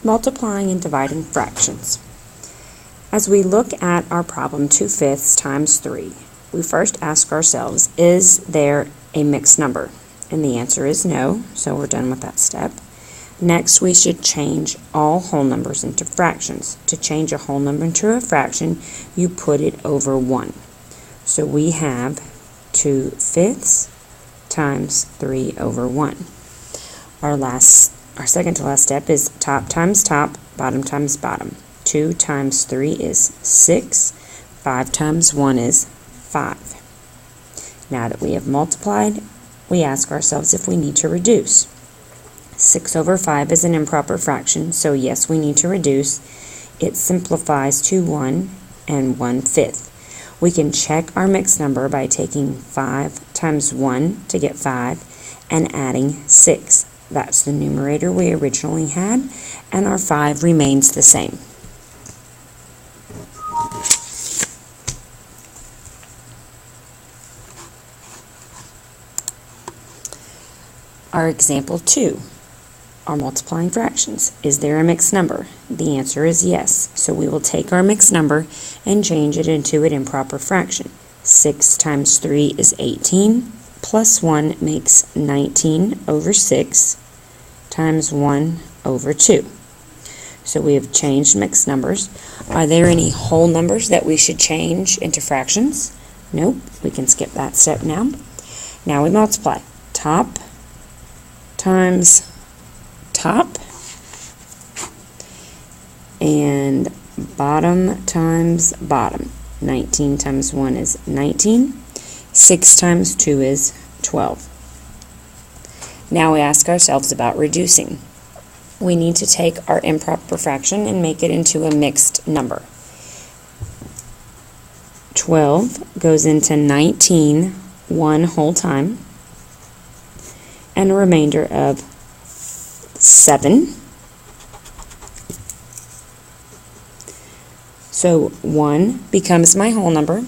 Multiplying and dividing fractions. As we look at our problem 2/5 times 3, we first ask ourselves, is there a mixed number? And the answer is no, so we're done with that step. Next, we should change all whole numbers into fractions. To change a whole number into a fraction, you put it over 1. So we have 2/5 times 3 over 1. Our second to last step is top times top, bottom times bottom. 2 times 3 is 6. 5 times 1 is 5. Now that we have multiplied, we ask ourselves if we need to reduce. 6 over 5 is an improper fraction, so yes, we need to reduce. It simplifies to 1 and 1/5. We can check our mixed number by taking 5 times 1 to get 5 and adding 6. That's the numerator we originally had, and our 5 remains the same. Our example 2 are multiplying fractions. Is there a mixed number? The answer is yes. So we will take our mixed number and change it into an improper fraction. 6 times 3 is 18, plus 1 makes 19 over 6 times 1 over 2. So we have changed mixed numbers. Are there any whole numbers that we should change into fractions? Nope, we can skip that step now. Now we multiply. Top times top and bottom times bottom. 19 times 1 is 19. 6 times 2 is 12. Now we ask ourselves about reducing. We need to take our improper fraction and make it into a mixed number. 12 goes into 19 one whole time, and a remainder of 7. So 1 becomes my whole number.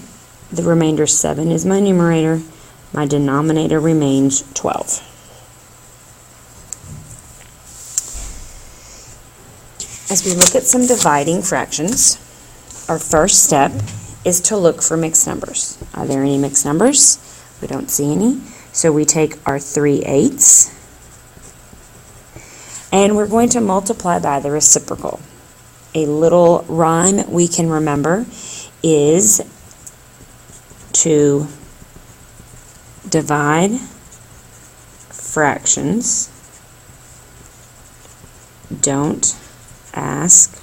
The remainder 7 is my numerator. My denominator remains 12. As we look at some dividing fractions, our first step is to look for mixed numbers. Are there any mixed numbers? We don't see any. So we take our 3/8 and we're going to multiply by the reciprocal. A little rhyme we can remember is to divide fractions. Don't ask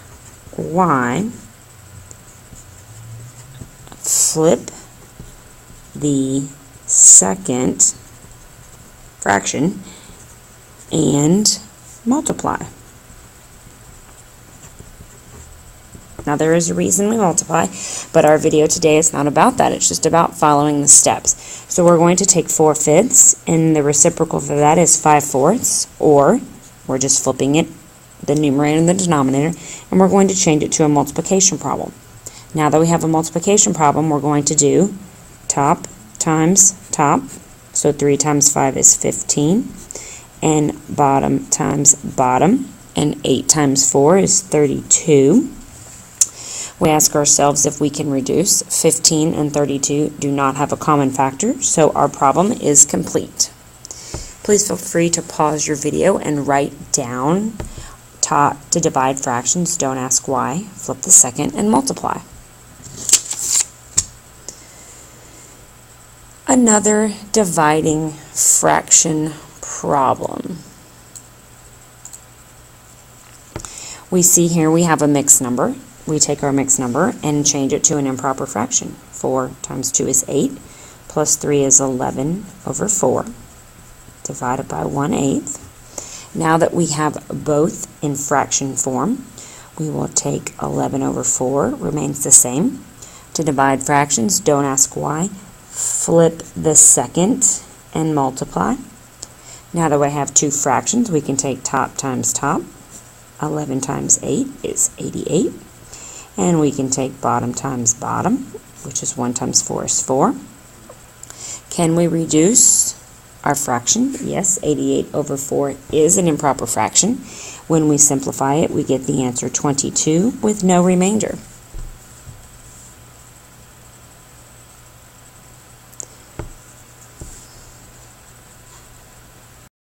why. Flip the second fraction and multiply. Now there is a reason we multiply, but our video today is not about that. It's just about following the steps. So we're going to take 4/5, and the reciprocal for that is 5/4, or we're just flipping it, the numerator and the denominator, and we're going to change it to a multiplication problem. Now that we have a multiplication problem, we're going to do top times top, so 3 times 5 is 15, and bottom times bottom, and 8 times 4 is 32. We ask ourselves if we can reduce. 15 and 32 do not have a common factor, so our problem is complete. Please feel free to pause your video and write down to divide fractions. Don't ask why. Flip the second and multiply. Another dividing fraction problem. We see here we have a mixed number. We take our mixed number and change it to an improper fraction. 4 times 2 is 8, plus 3 is 11 over 4, divided by 1/8. Now that we have both in fraction form, we will take 11 over 4, remains the same. To divide fractions, don't ask why. Flip the second and multiply. Now that we have two fractions, we can take top times top. 11 times 8 is 88. And we can take bottom times bottom, which is 1 times 4 is 4. Can we reduce our fraction? Yes, 88 over 4 is an improper fraction. When we simplify it, we get the answer 22 with no remainder.